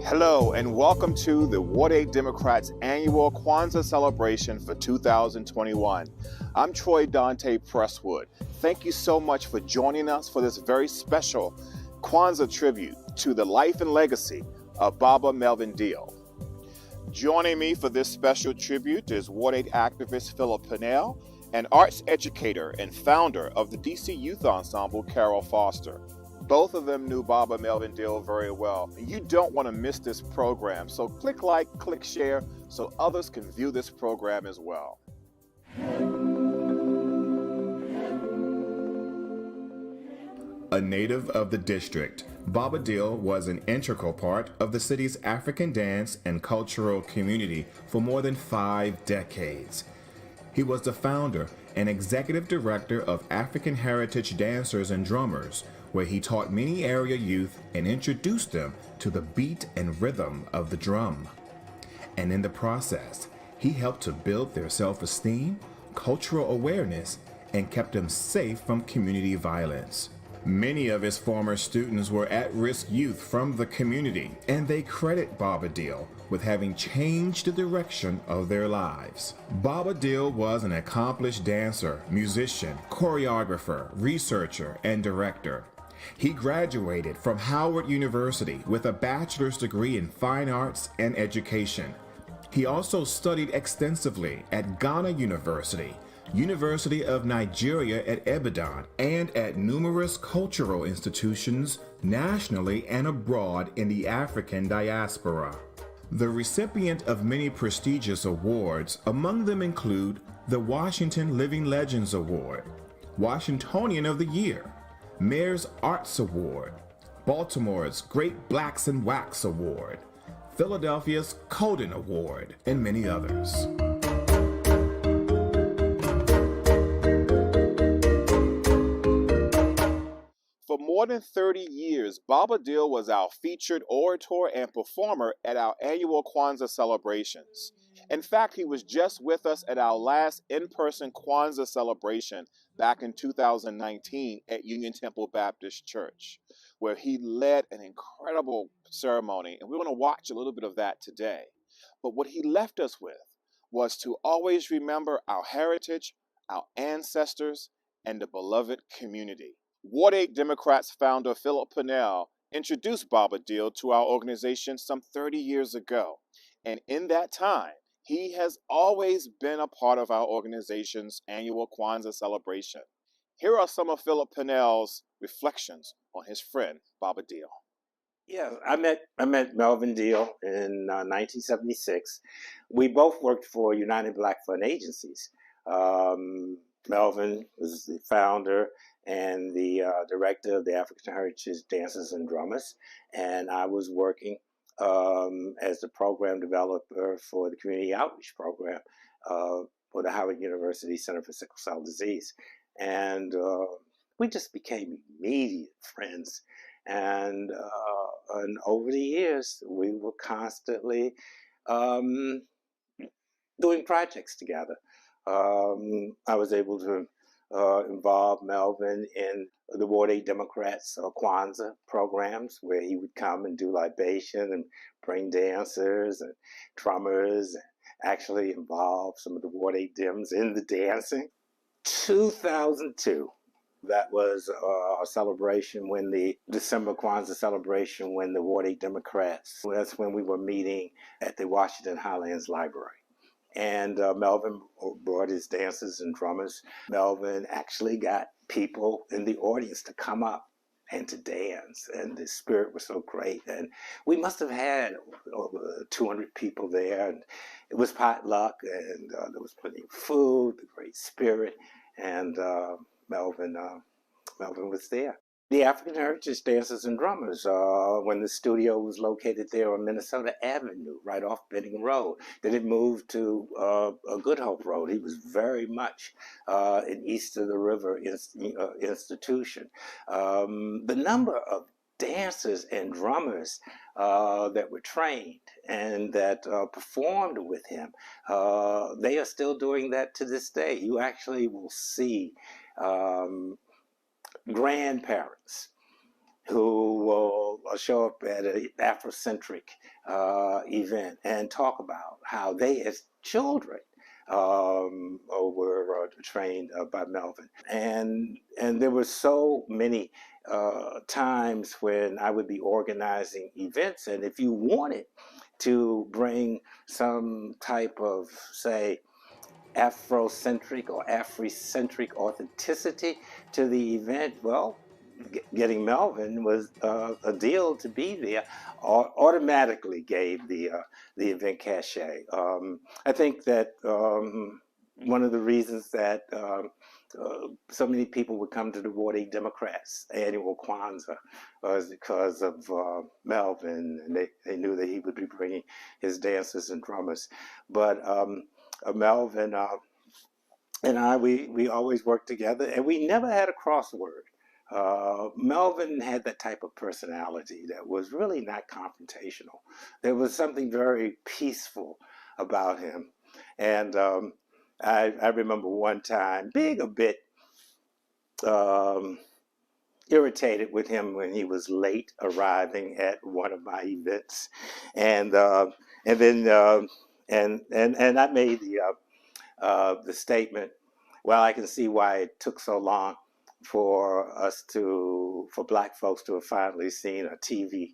Hello and welcome to the Ward 8 Democrats annual Kwanzaa celebration for 2021. I'm Troy Dante Presswood. Thank you so much for joining us for this very special Kwanzaa tribute to the life and legacy of Baba Melvin Deal. Joining me for this special tribute is Ward 8 activist Philip Pinnell and arts educator and founder of the DC Youth Ensemble, Carol Foster. Both of them knew Baba Melvin Deal very well. You don't want to miss this program, so click like, click share, so others can view this program as well. A native of the district, Baba Deal was an integral part of the city's African dance and cultural community for more than 5 decades. He was the founder and executive director of African Heritage Dancers and Drummers, where he taught many area youth and introduced them to the beat and rhythm of the drum. And in the process, he helped to build their self-esteem, cultural awareness, and kept them safe from community violence. Many of his former students were at-risk youth from the community, and they credit Baba Deal with having changed the direction of their lives. Baba Deal was an accomplished dancer, musician, choreographer, researcher, and director. He graduated from Howard University with a bachelor's degree in fine arts and education. He also studied extensively at Ghana University, University of Nigeria at Ibadan, and at numerous cultural institutions nationally and abroad in the African diaspora. The recipient of many prestigious awards, among them include the Washington Living Legends Award, Washingtonian of the Year, Mayor's Arts Award, Baltimore's Great Blacks in Wax Award, Philadelphia's Coden Award, and many others. For more than 30 years, Baba Deal was our featured orator and performer at our annual Kwanzaa celebrations. In fact, he was just with us at our last in-person Kwanzaa celebration back in 2019 at Union Temple Baptist Church, where he led an incredible ceremony, and we're going to watch a little bit of that today. But what he left us with was to always remember our heritage, our ancestors, and the beloved community. Ward 8 Democrats founder Philip Pinnell introduced Baba Deal to our organization some 30 years ago, and in that time, he has always been a part of our organization's annual Kwanzaa celebration. Here are some of Philip Pinnell's reflections on his friend, Baba Deal. Yeah, I met Melvin Deal in 1976. We both worked for United Black Fund Agencies. Um, Melvin was the founder and the director of the African Heritage Dancers and Drummers, and I was working as the program developer for the community outreach program for the Howard University Center for Sickle Cell Disease, and we just became immediate friends and over the years, we were constantly um, doing projects together. I was able to involve Melvin in the Ward 8 Democrats Kwanzaa programs where he would come and do libation and bring dancers and drummers, and actually involve some of the Ward 8 Dems in the dancing. 2002. That was a celebration when the December Kwanzaa celebration when the Ward 8 Democrats, that's when we were meeting at the Washington Highlands Library. And Melvin brought his dancers and drummers. Melvin actually got people in the audience to come up and to dance, and the spirit was so great. And we must have had over 200 people there, and it was potluck, and there was plenty of food, the great spirit, and Melvin Melvin was there. The African Heritage Dancers and Drummers, when the studio was located there on Minnesota Avenue, right off Benning Road. Then it moved to Good Hope Road. He was very much an East of the River institution. The number of dancers and drummers that were trained and that performed with him, they are still doing that to this day. You actually will see um, grandparents who will show up at an Afrocentric event and talk about how they, as children, were trained by Melvin. And there were so many times when I would be organizing events, and if you wanted to bring some type of, say, Afrocentric or Afrocentric authenticity to the event, well, getting Melvin was a deal to be there. Automatically gave the event cachet. I think that one of the reasons that so many people would come to the Ward 8 Democrats annual Kwanzaa was because of Melvin, and they knew that he would be bringing his dancers and drummers. But Melvin and we always worked together, and we never had a crossword. Melvin had that type of personality that was really not confrontational. There was something very peaceful about him. And I remember one time being a bit um, irritated with him when he was late arriving at one of my events. And, and then, and I made the statement, well, I can see why it took so long for black folks to have finally seen a TV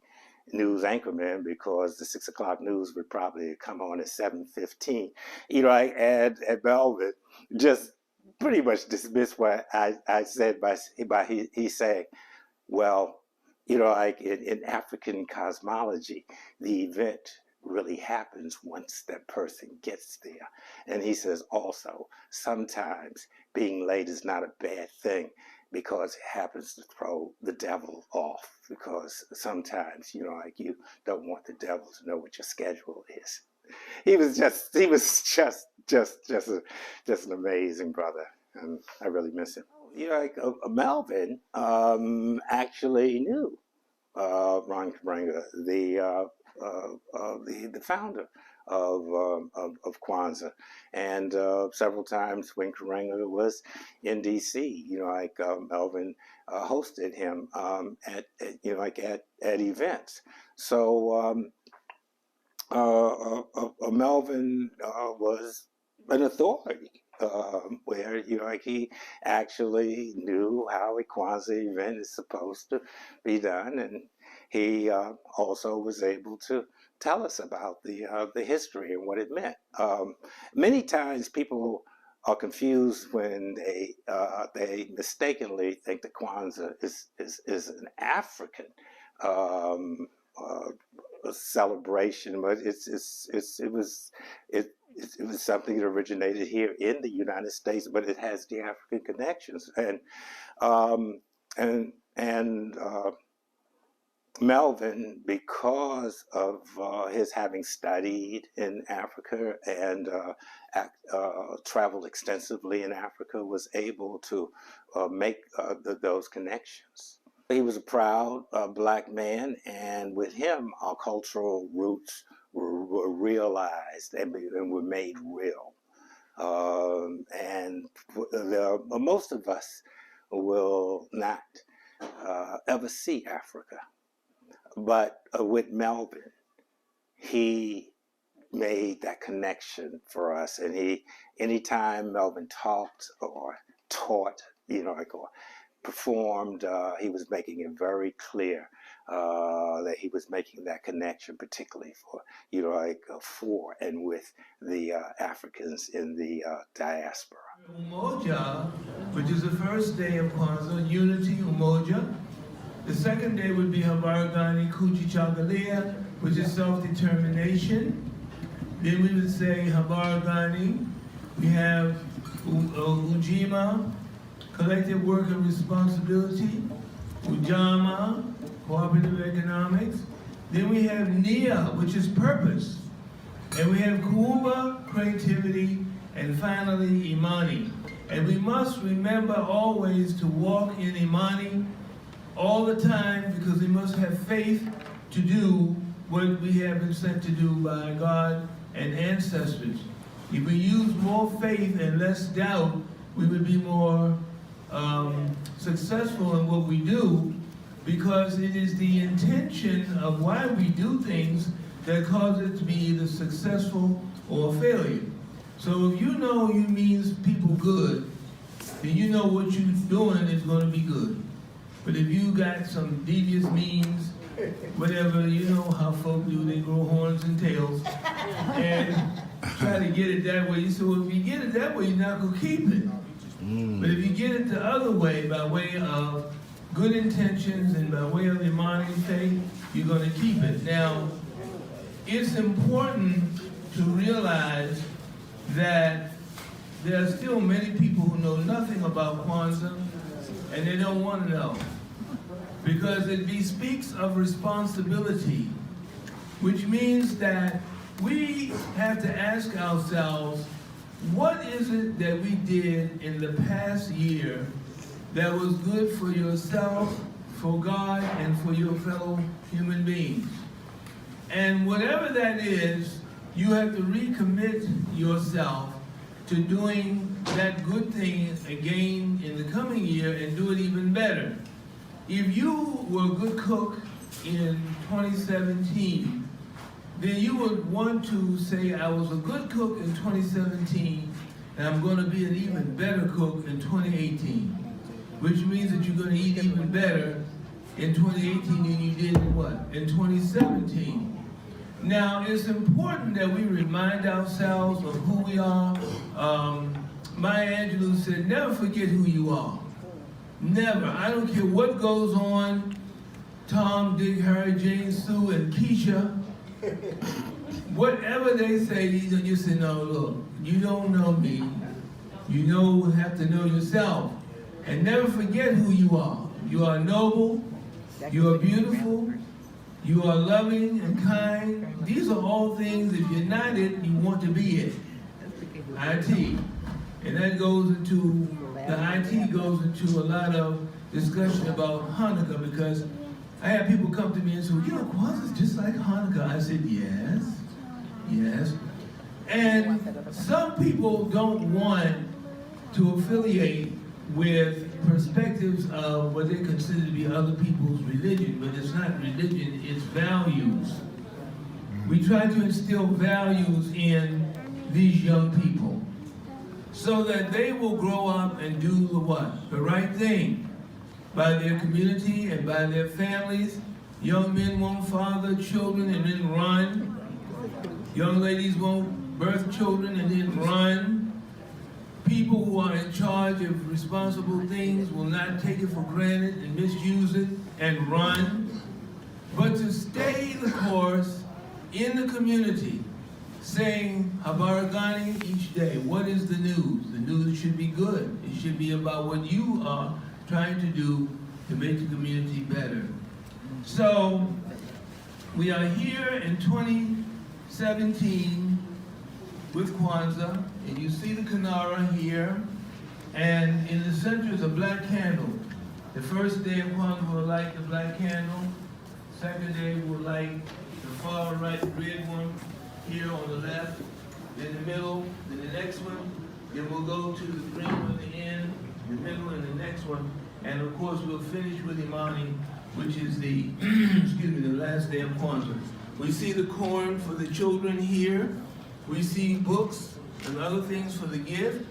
news anchorman, because the 6 o'clock news would probably come on at 7:15. And Melvin just pretty much dismissed what I said by he saying, well, like in African cosmology, the event really happens once that person gets there. And he says also, sometimes being late is not a bad thing because it happens to throw the devil off. Because sometimes, like you don't want the devil to know what your schedule is. He was just an amazing brother, and I really miss him. Melvin actually knew Ron Karenga, the founder of Kwanzaa, and several times when Karenga was in D.C., Melvin hosted him at events. So Melvin was an authority. Where he actually knew how a Kwanzaa event is supposed to be done, and he also was able to tell us about the history and what it meant. Many times people are confused when they mistakenly think that Kwanzaa is an African a celebration, but it was something that originated here in the United States, but it has the African connections. And Melvin, because of his having studied in Africa and traveled extensively in Africa, was able to make those connections. He was a proud Black man, and with him, our cultural roots were realized and were made real. And most of us will not ever see Africa. But with Melvin, he made that connection for us. And anytime Melvin talked or taught, or performed, he was making it very clear that he was making that connection, particularly for, for and with the Africans in the diaspora. Umoja, which is the first day of Kwanzaa, unity, Umoja. The second day would be Habari Gani, Kujichagulia, which is self-determination. Then we would say Habari Gani. We have Ujima, collective work and responsibility. Ujima, cooperative economics. Then we have Nia, which is purpose. And we have Kuumba, creativity. And finally, Imani. And we must remember always to walk in Imani all the time, because we must have faith to do what we have been sent to do by God and ancestors. If we use more faith and less doubt, we would be more successful in what we do, because it is the intention of why we do things that cause it to be either successful or failure. So if you know you means people good, then you know what you're doing is going to be good. But if you got some devious means, whatever, you know how folk do, they grow horns and tails, and try to get it that way. So if you get it that way, you're not going to keep it. But if you get it the other way, by way of good intentions and by way of Imani faith, you're going to keep it. Now, it's important to realize that there are still many people who know nothing about Kwanzaa, and they don't want to know, because it bespeaks of responsibility, which means that we have to ask ourselves, what is it that we did in the past year that was good for yourself, for God, and for your fellow human beings? And whatever that is, you have to recommit yourself to doing that good thing again in the coming year and do it even better. If you were a good cook in 2017, then you would want to say, I was a good cook in 2017, and I'm going to be an even better cook in 2018, which means that you're going to eat even better in 2018 than you did in what? In 2017. Now, it's important that we remind ourselves of who we are. Maya Angelou said, never forget who you are. Never. I don't care what goes on, Tom, Dick, Harry, Jane, Sue, and Keisha. Whatever they say, you say, no, look, you don't know me. You have to know yourself. And never forget who you are. You are noble, you are beautiful, you are loving and kind. These are all things, if you're not it, you want to be it. IT. And that goes into, the IT goes into a lot of discussion about Hanukkah, because I have people come to me and say, Kwanzaa is just like Hanukkah. I said, yes, yes. And some people don't want to affiliate with perspectives of what they consider to be other people's religion, but it's not religion, it's values. We try to instill values in these young people so that they will grow up and do the what? The right thing by their community and by their families. Young men won't father children and then run. Young ladies won't birth children and then run. People who are in charge of responsible things will not take it for granted and misuse it and run. But to stay course in the community, saying Habari Gani each day. What is the news? The news should be good. It should be about what you are trying to do to make the community better. So we are here in 2017 with Kwanzaa, and you see the Kinara here, and in the center is a black candle. The first day of Kwanzaa we'll light the black candle. Second day we'll light the far right red one here on the left, then the middle, then the next one, then we'll go to the green one at the end, the middle, and the next one, and of course we'll finish with Imani, which is the, excuse me, the last day of Kwanzaa. We see the corn for the children here. We see books and other things for the gift.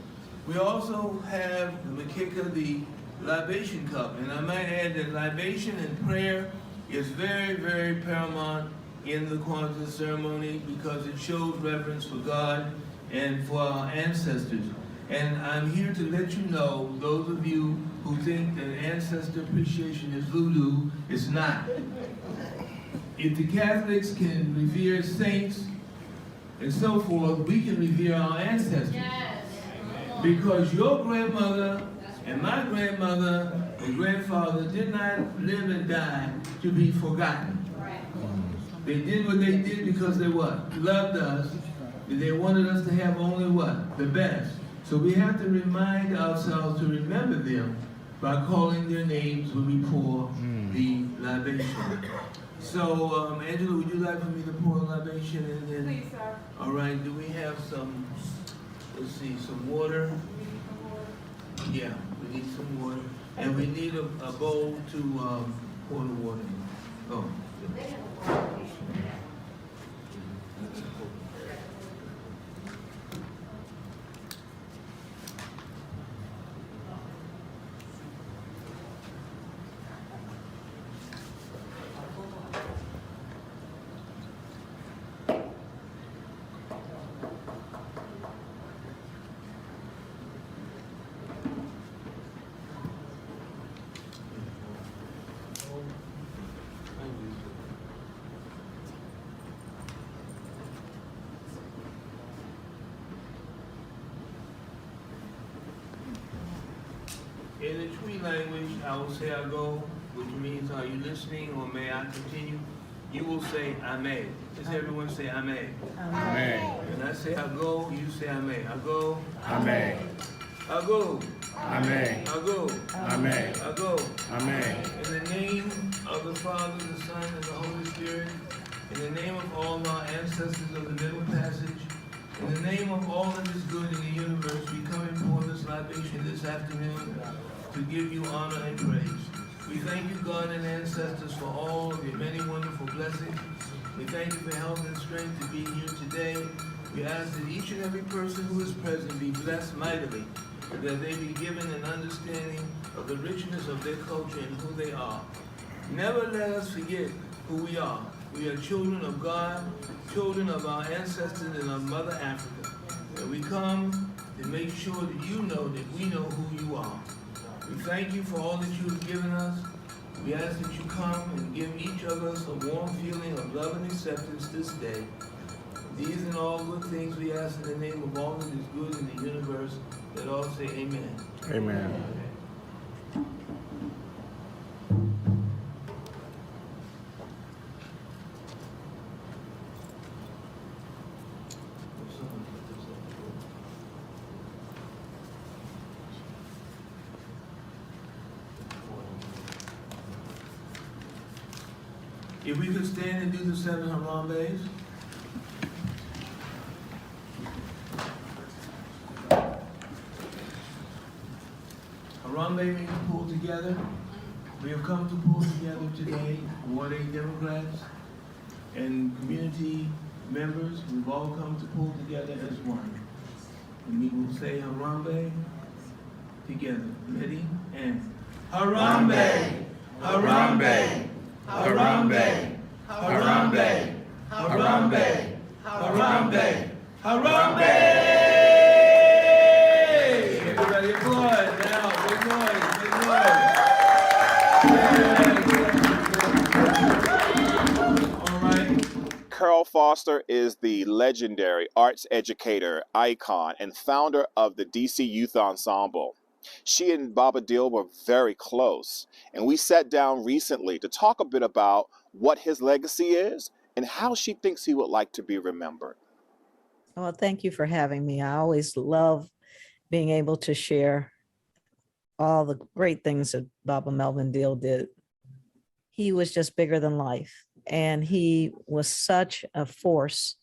We also have the Makika, the libation cup, and I might add that libation and prayer is very, very paramount in the Kwanzaa ceremony because it shows reverence for God and for our ancestors. And I'm here to let you know, those of you who think that ancestor appreciation is voodoo, it's not. If the Catholics can revere saints and so forth, we can revere our ancestors. Yes. Because your grandmother and my grandmother and grandfather did not live and die to be forgotten. Right. They did what they did because they what? Loved us. They wanted us to have only what? The best. So we have to remind ourselves to remember them by calling their names when we pour the libation. So, Angela, would you like for me to pour a libation and then? Please, sir. All right, do we have some, let's see, some water? Yeah, we need some water. And we need a bowl to pour the water in. Oh. In the Twi language, I will say I go, which means are you listening or may I continue? You will say I may. Does everyone say I may? I may. And I say I go, you say I may. I go. I may. I go. I may. I go. I may. I go. I may. In the name of the Father, the Son, and the Holy Spirit, in the name of all our ancestors of the Middle Passage, in the name of all that is good in the universe, we come and pour this libation this afternoon to give you honor and praise. We thank you, God and ancestors, for all of your many wonderful blessings. We thank you for health and strength to be here today. We ask that each and every person who is present be blessed mightily, and that they be given an understanding of the richness of their culture and who they are. Never let us forget who we are. We are children of God, children of our ancestors and of Mother Africa. And we come to make sure that you know that we know who you are. We thank you for all that you have given us. We ask that you come and give each of us a warm feeling of love and acceptance this day. These and all good things we ask in the name of all that is good in the universe, that all say amen. Amen. If we could stand and do the 7 Harambe's. Harambe means pull together. We have come to pull together today, Ward 8 Democrats and community members. We've all come to pull together as one. And we will say Harambe together. Ready? And Harambe! Harambe! Harambe! Harambe! Harambe! Harambe! Harambe! Everybody applaud now. Big noise, big noise. All right. Foster is the legendary arts educator, icon, and founder of the DC Youth Ensemble. She and Baba Deal were very close, and we sat down recently to talk a bit about what his legacy is and how she thinks he would like to be remembered. Well, thank you for having me. I always love being able to share all the great things that Baba Melvin Deal did. He was just bigger than life, and he was such a force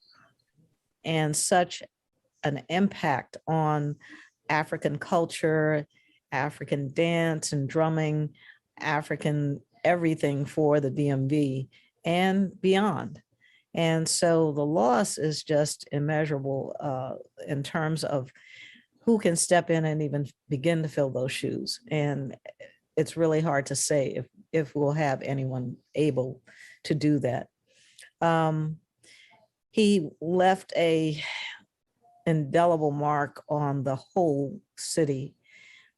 and such an impact on African culture, African dance and drumming, African everything for the DMV and beyond. And so the loss is just immeasurable in terms of who can step in and even begin to fill those shoes. And it's really hard to say if we'll have anyone able to do that. He left a indelible mark on the whole city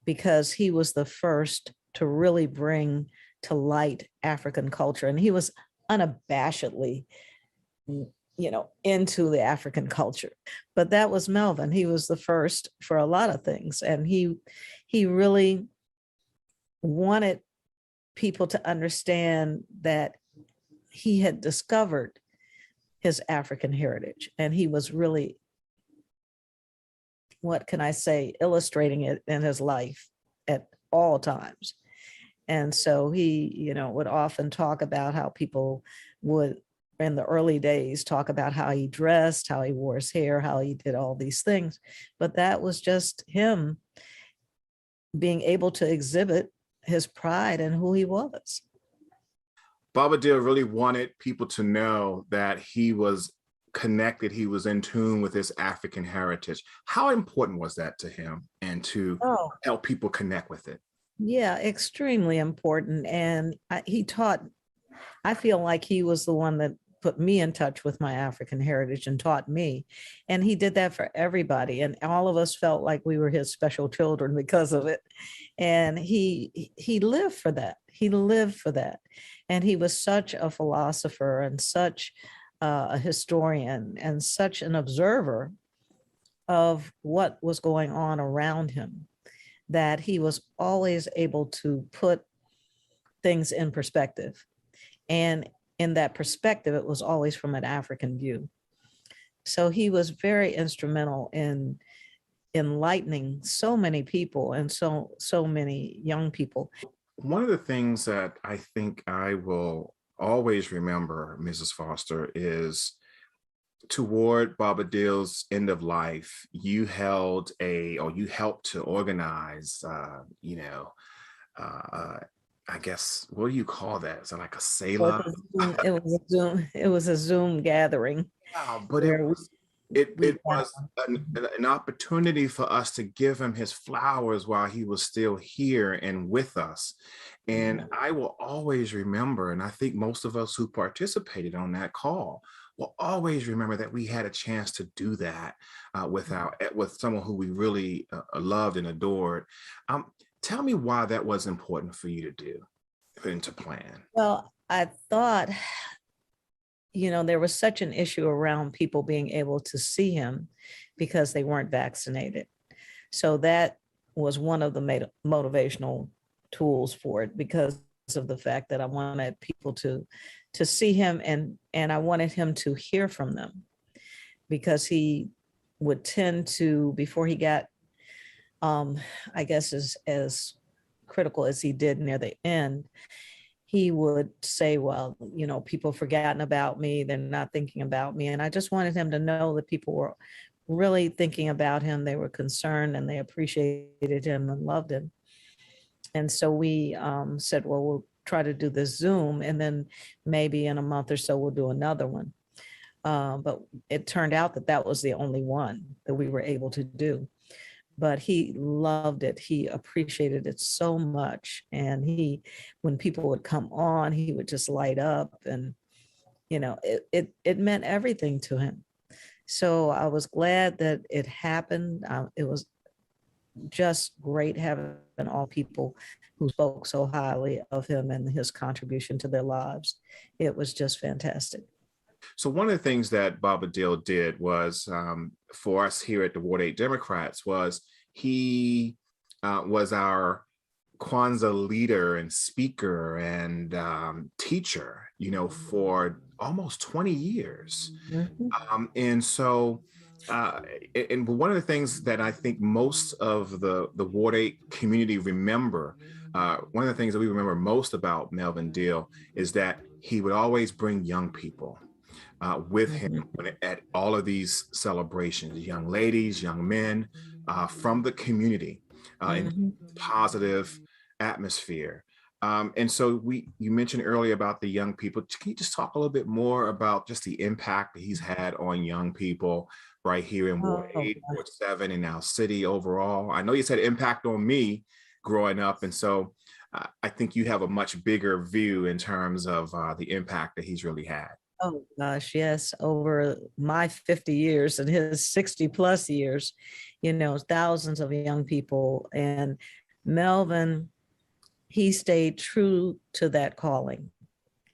because he was the first to really bring to light African culture. And he was unabashedly, into the African culture. But that was Melvin. He was the first for a lot of things. And he really wanted people to understand that he had discovered his African heritage. And he was really, what can I say, illustrating it in his life at all times. And so he, would often talk about how people would, in the early days, talk about how he dressed, how he wore his hair, how he did all these things. But that was just him being able to exhibit his pride in who he was. Baba Deal really wanted people to know that he was connected, he was in tune with his African heritage. How important was that to him and to help people connect with it? Yeah, extremely important. And I feel like he was the one that put me in touch with my African heritage and taught me. And he did that for everybody. And all of us felt like we were his special children because of it. And he lived for that. He lived for that. And he was such a philosopher and such a historian and such an observer of what was going on around him, that he was always able to put things in perspective. And in that perspective, it was always from an African view. So he was very instrumental in enlightening so many people and so many young people. One of the things that I think I will always remember, Mrs. Foster, is toward Baba Deal's end of life, you helped to organize, I guess, what do you call that? Is it like a Sela? It was a Zoom gathering. Wow, but it was an opportunity for us to give him his flowers while he was still here and with us. And I will always remember, and I think most of us who participated on that call will always remember that we had a chance to do that with someone who we really loved and adored. Tell me why that was important for you to do and to plan. Well, I thought, there was such an issue around people being able to see him because they weren't vaccinated. So that was one of the motivational tools for it, because of the fact that I wanted people to see him and I wanted him to hear from them, because he would tend to, before he got, I guess, as critical as he did near the end, he would say, well, people forgotten about me, they're not thinking about me. And I just wanted him to know that people were really thinking about him. They were concerned and they appreciated him and loved him. And so we said, well, we'll try to do this Zoom, and then maybe in a month or so, we'll do another one. But it turned out that was the only one that we were able to do. But he loved it. He appreciated it so much. And when people would come on, he would just light up, and, it meant everything to him. So I was glad that it happened. It was just great having all people who spoke so highly of him and his contribution to their lives. It was just fantastic. So one of the things that Baba Dill did was for us here at the Ward 8 Democrats was he was our Kwanzaa leader and speaker and teacher, for almost 20 years. Mhm. And so, uh, and one of the things that I think most of the Ward 8 community remember, one of the things that we remember most about Melvin Deal is that he would always bring young people with him Mhm. at all of these celebrations, young ladies, young men from the community in Mhm. positive atmosphere. And so you mentioned earlier about the young people. Can you just talk a little bit more about just the impact that he's had on young people right here in Ward Oh, 8, Ward 7, and now city overall? I know you said impact on me growing up. And so I think you have a much bigger view in terms of the impact that he's really had. oh gosh, yes. Over my 50 years and his 60 plus years, thousands of young people. And Melvin, he stayed true to that calling.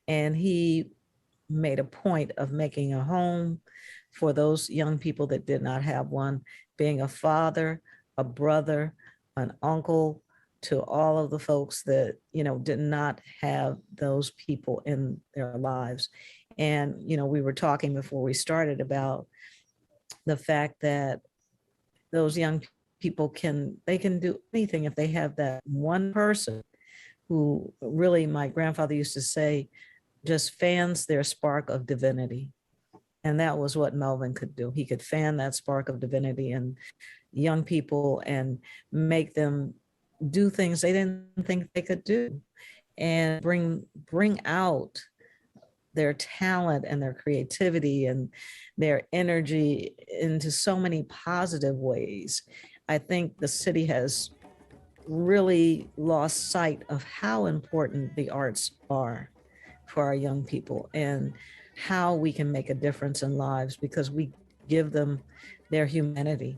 And he made a point of making a home for those young people that did not have one, being a father, a brother, an uncle to all of the folks that, did not have those people in their lives. And, we were talking before we started about the fact that those young people they can do anything if they have that one person who really, my grandfather used to say, just fans their spark of divinity. And that was what Melvin could do. He could fan that spark of divinity in young people and make them do things they didn't think they could do, and bring out their talent and their creativity and their energy into so many positive ways. I think the city has really lost sight of how important the arts are for our young people and how we can make a difference in lives because we give them their humanity.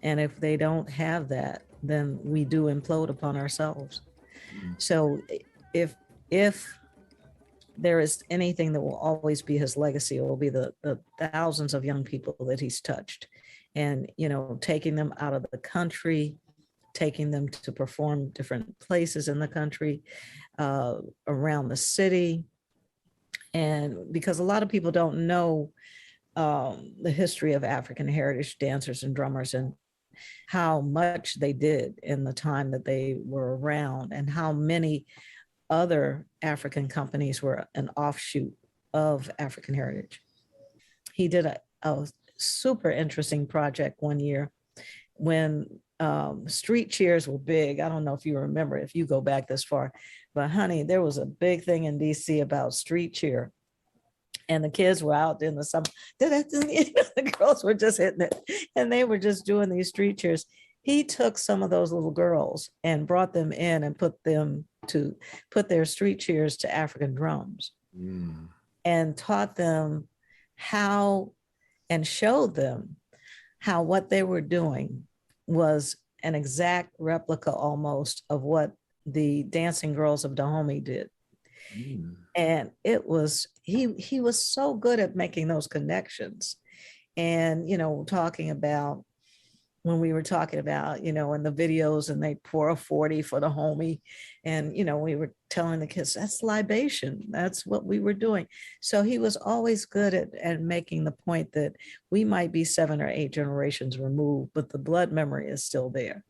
And if they don't have that, then we do implode upon ourselves. Mm. So if there is anything that will always be his legacy, it will be the thousands of young people that he's touched and, taking them out of the country, taking them to perform different places in the country, around the city. And because a lot of people don't know the history of African heritage dancers and drummers and how much they did in the time that they were around and how many other African companies were an offshoot of African heritage. He did a super interesting project one year when street cheers were big. I don't know if you remember, if you go back this far, but honey, there was a big thing in DC about street cheer. And the kids were out in the summer. The girls were just hitting it and they were just doing these street cheers. He took some of those little girls and brought them in and put their street cheers to African drums. Mm. And taught them how and showed them how what they were doing was an exact replica almost of what the dancing girls of Dahomey did. Mm. And he was so good at making those connections. And, talking about when we were talking about, in the videos and they pour a 40 for the homie. And, we were telling the kids, that's libation. That's what we were doing. So he was always good at making the point that we might be 7 or 8 generations removed, but the blood memory is still there.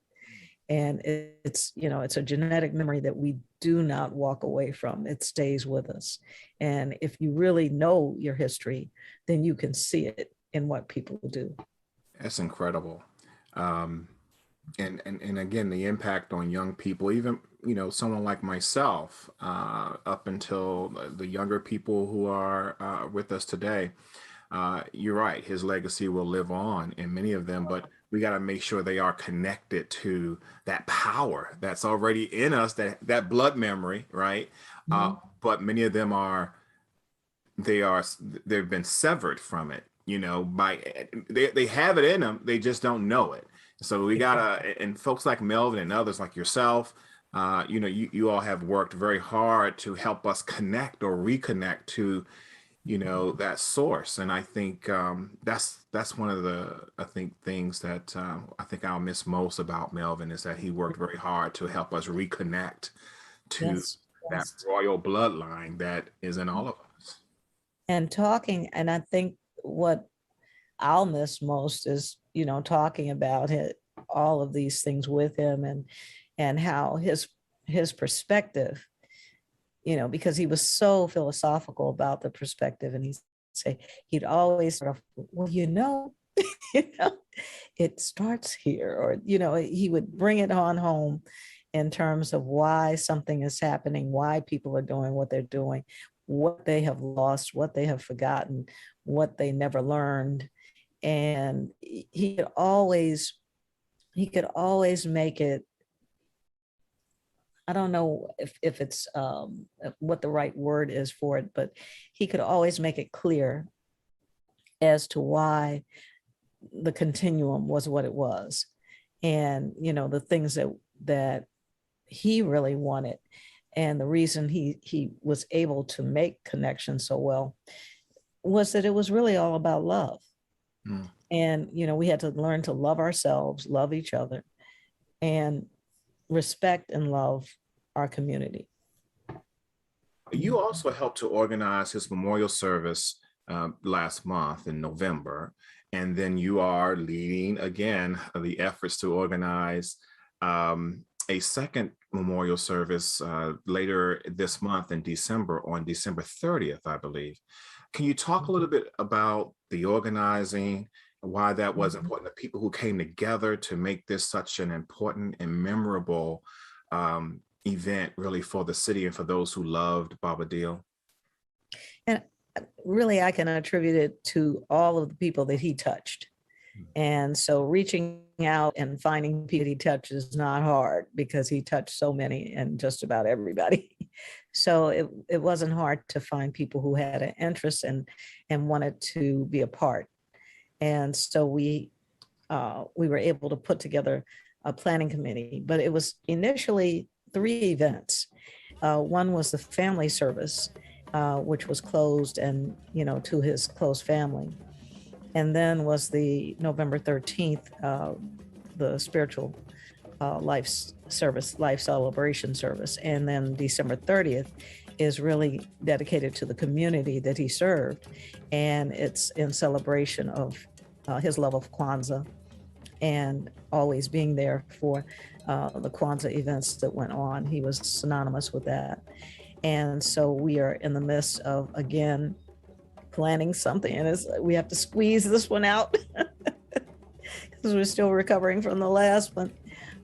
And it's a genetic memory that we do not walk away from. It stays with us. And if you really know your history, then you can see it in what people do. That's incredible. Um, and again, the impact on young people, even, someone like myself, up until the younger people who are with us today, you're right. His legacy will live on in many of them, but we got to make sure they are connected to that power that's already in us, that blood memory, right? Mhm. But many of them they've been severed from it, they have it in them, they just don't know it. So we gotta, and folks like Melvin and others like yourself, you all have worked very hard to help us connect or reconnect to that source. And I think that's one of the things that I think I'll miss most about Melvin is that he worked very hard to help us reconnect to Yes, that yes. royal bloodline that is in all of us. And talking, and I think what I'll miss most is, talking about it, all of these things with him, and how his perspective, because he was so philosophical about the perspective, and he'd always sort of, well, you know, it starts here, or he would bring it on home in terms of why something is happening, why people are doing what they're doing, what they have lost, what they have forgotten, what they never learned. And he could always make it, I don't know if it's what the right word is for it, but he could always make it clear as to why the continuum was what it was. And, the things that he really wanted. And the reason he was able to make connections so well was that it was really all about love. Mm. And, we had to learn to love ourselves, love each other, and respect and love our community. You also helped to organize his memorial service last month in November, and then you are leading again the efforts to organize a second memorial service later this month in December, on December 30th, I believe. Can you talk a little bit about the organizing, why that was important, the people who came together to make this such an important and memorable event really for the city and for those who loved Baba Deal? And really, I can attribute it to all of the people that he touched. And so reaching out and finding people he touched is not hard, because he touched so many and just about everybody. So it wasn't hard to find people who had an interest and wanted to be a part. And so we were able to put together a planning committee, but it was initially 3 events. One was the family service, which was closed and, to his close family. And then was the November 13th, the spiritual life service, life celebration service. And then December 30th is really dedicated to the community that he served. And it's in celebration of his love of Kwanzaa, and always being there for the Kwanzaa events that went on. He was synonymous with that. And so we are in the midst of, again, planning something, and we have to squeeze this one out because we're still recovering from the last one.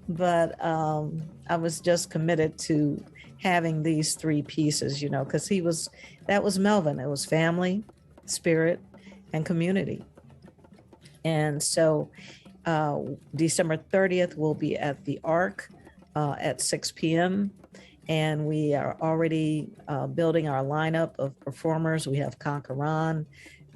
But I was just committed to having these 3 pieces, because that was Melvin. It was family, spirit, and community. And so December 30th will be at the Ark at 6 p.m. And we are already building our lineup of performers. We have Kankaran,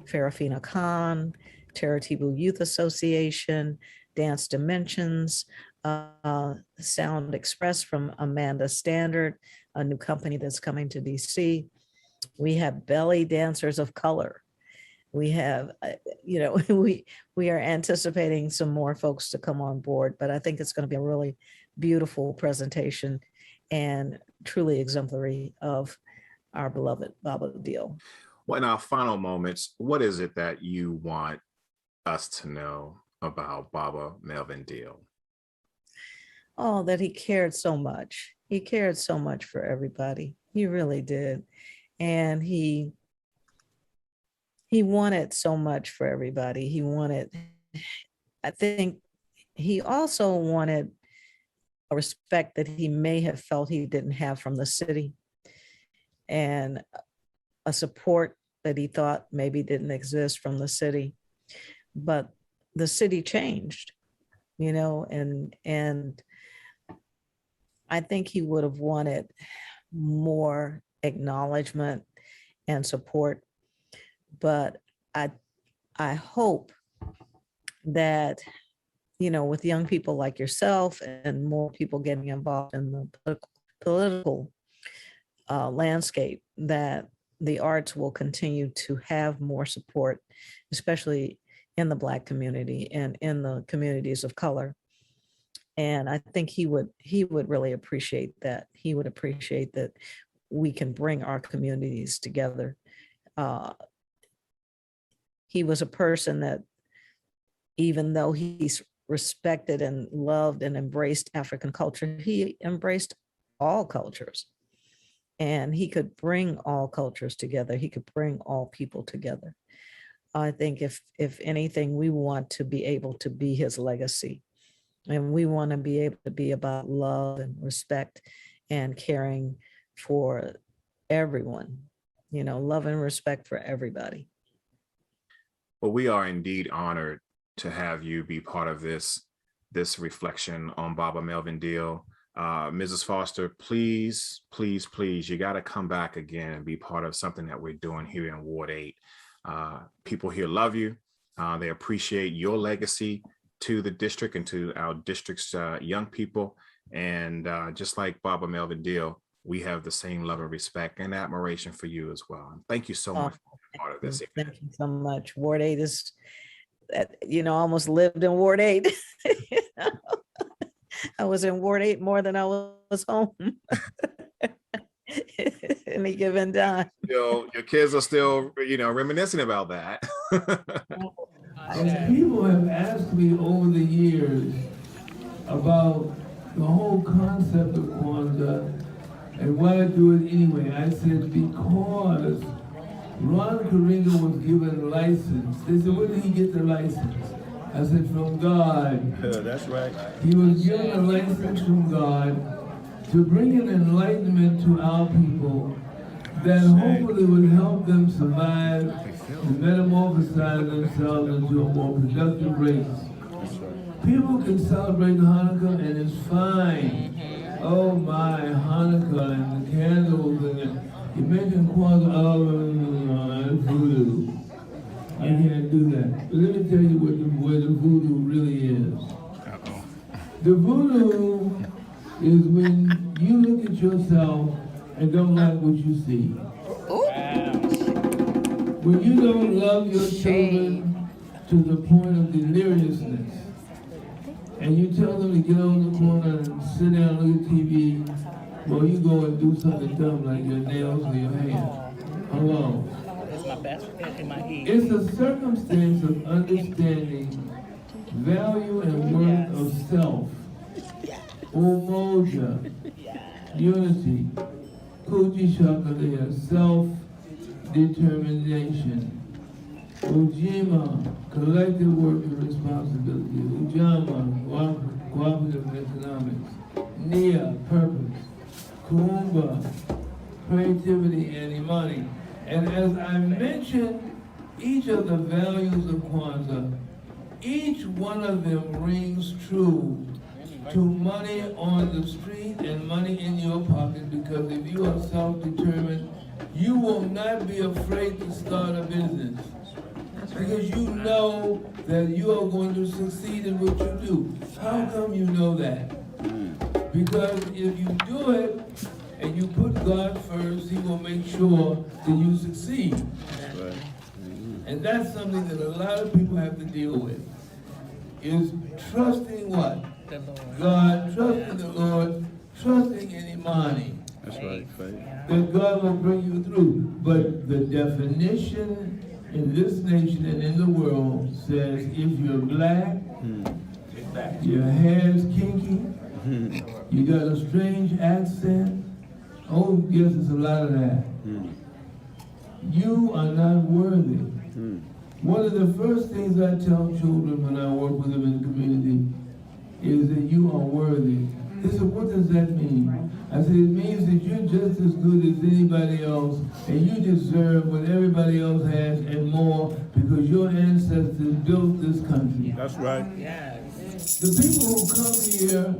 Farafina Khan, Taratibu Youth Association, Dance Dimensions, Sound Express from Amanda Standard, a new company that's coming to DC. We have belly dancers of color. We have, we are anticipating some more folks to come on board, but I think it's going to be a really beautiful presentation and truly exemplary of our beloved Baba Deal. Well, in our final moments, what is it that you want us to know about Baba Melvin Deal? Oh, that he cared so much. He cared so much for everybody. He really did. And he wanted so much for everybody. I think he also wanted a respect that he may have felt he didn't have from the city, and a support that he thought maybe didn't exist from the city. But the city changed, and I think he would have wanted more acknowledgement and support. But I hope that, with young people like yourself and more people getting involved in the political landscape, that the arts will continue to have more support, especially in the Black community and in the communities of color. And I think he would really appreciate that. He would appreciate that we can bring our communities together. He was a person that, even though he's respected and loved and embraced African culture, he embraced all cultures. And he could bring all cultures together. He could bring all people together. I think if anything, we want to be able to be his legacy. And we want to be able to be about love and respect and caring for everyone, love and respect for everybody. Well, we are indeed honored to have you be part of this reflection on Baba Melvin Deal. Mrs. Foster, please, please, please, you got to come back again and be part of something that we're doing here in Ward 8. People here love you. They appreciate your legacy to the district and to our district's young people. And just like Baba Melvin Deal, we have the same love and respect and admiration for you as well. And thank you so much for being part of this event. Thank you so much. Ward 8 is, almost lived in Ward 8. I was in Ward 8 more than I was home. Any given time. Your kids are still, reminiscing about that. And people have asked me over the years about the whole concept of Kwanzaa and why I do it anyway. I said, because Ron Karinga was given license. They said, where did he get the license? I said, from God. That's right. He was given a license from God to bring an enlightenment to our people that hopefully would help them survive and metamorphosize themselves into a more productive race. People can celebrate Hanukkah and it's fine. Oh my, Hanukkah and the candles and you mentioned Kwanzaa, voodoo. I can't do that. But let me tell you where the voodoo really is. The voodoo is when you look at yourself and don't like what you see. When you don't love your children to the point of deliriousness, and you tell them to get on the corner and sit down and look at TV, well, you go and do something dumb like your nails or your hair. Hello. It's a circumstance of understanding value and worth of self, umoja, unity, kuti shakalea, self-determination, Ujima, collective work and responsibility, Ujima, cooperative economics, Nia, purpose, Kuumba, creativity and imani. And as I mentioned, each of the values of Kwanzaa, each one of them rings true to money on the street and money in your pocket, because if you are self-determined, you will not be afraid to start a business. Because you know that you are going to succeed in what you do. How come you know that? Because if you do it and you put God first, He will make sure that you succeed. And that's something that a lot of people have to deal with, is trusting what? The Lord. God, trusting the Lord, trusting in Imani. That's right, faith. That God will bring you through. But the definition in this nation and in the world says if you're black, your hair's kinky, you got a strange accent, oh yes, it's a lot of that. You are not worthy. One of the first things I tell children when I work with them in the community is that you are worthy. They said, what does that mean? I said, it means that you're just as good as anybody else, and you deserve what everybody else has and more, because your ancestors built this country. That's right. Yes. The people who come here,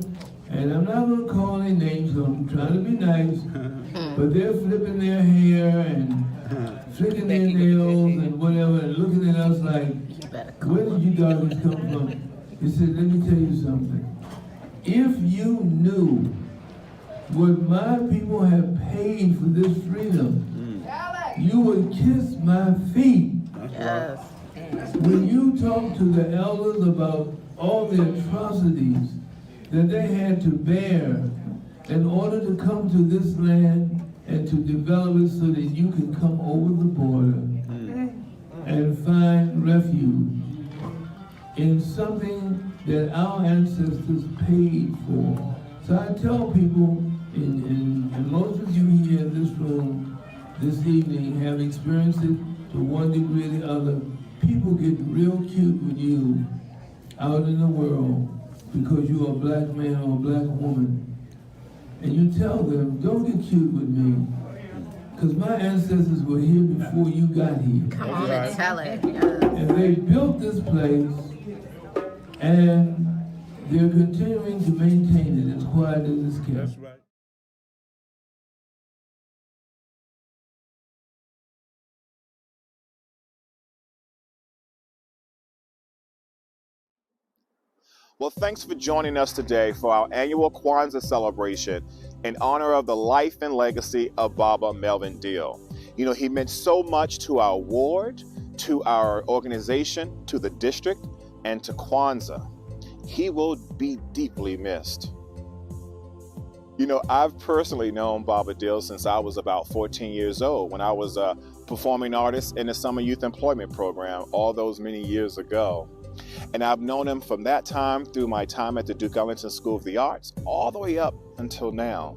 and I'm not going to call any names, so I'm trying to be nice, but they're flipping their hair and flicking their nails and whatever, and looking at us like, where did you guys come from? He said, let me tell you something. If you knew what my people have paid for this freedom, you would kiss my feet. Yes. When you talk to the elders about all the atrocities that they had to bear in order to come to this land and to develop it so that you can come over the border and find refuge in something that our ancestors paid for. So I tell people, and most of you here in this room this evening have experienced it to one degree or the other. People get real cute with you out in the world because you're a black man or a black woman. And you tell them, don't get cute with me, because my ancestors were here before you got here. Come on and tell it. Yes. And they built this place, and they're continuing to maintain it as quiet as it's kept. That's right. Well, thanks for joining us today for our annual Kwanzaa celebration in honor of the life and legacy of Baba Melvin Deal. You know, he meant so much to our ward, to our organization, to the district, and to Kwanzaa. He will be deeply missed. You know, I've personally known Baba Deal since I was about 14 years old, when I was a performing artist in the Summer Youth Employment Program all those many years ago. And I've known him from that time through my time at the Duke Ellington School of the Arts, all the way up until now.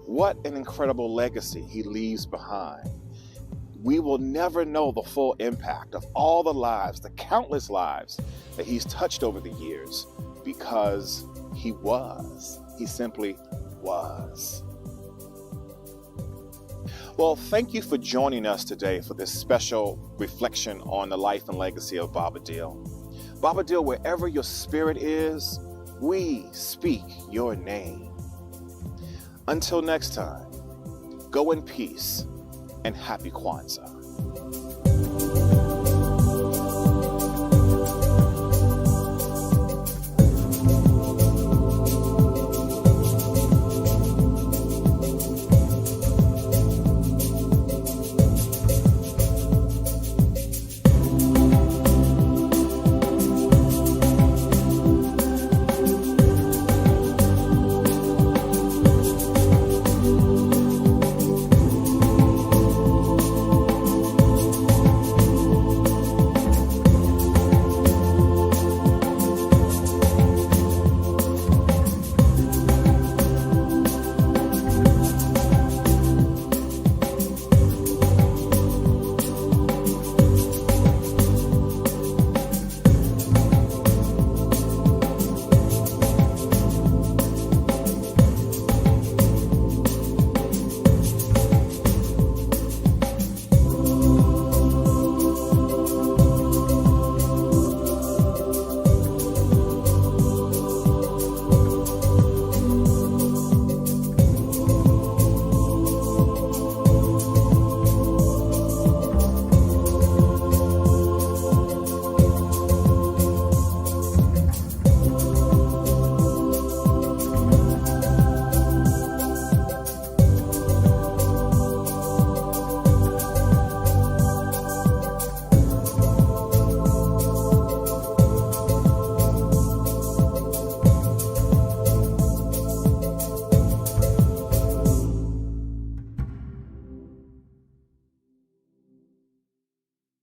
What an incredible legacy he leaves behind. We will never know the full impact of all the lives, the countless lives that he's touched over the years, because he simply was. Well, thank you for joining us today for this special reflection on the life and legacy of Baba Deal. Baba Deal, wherever your spirit is, we speak your name. Until next time, go in peace and happy Kwanzaa.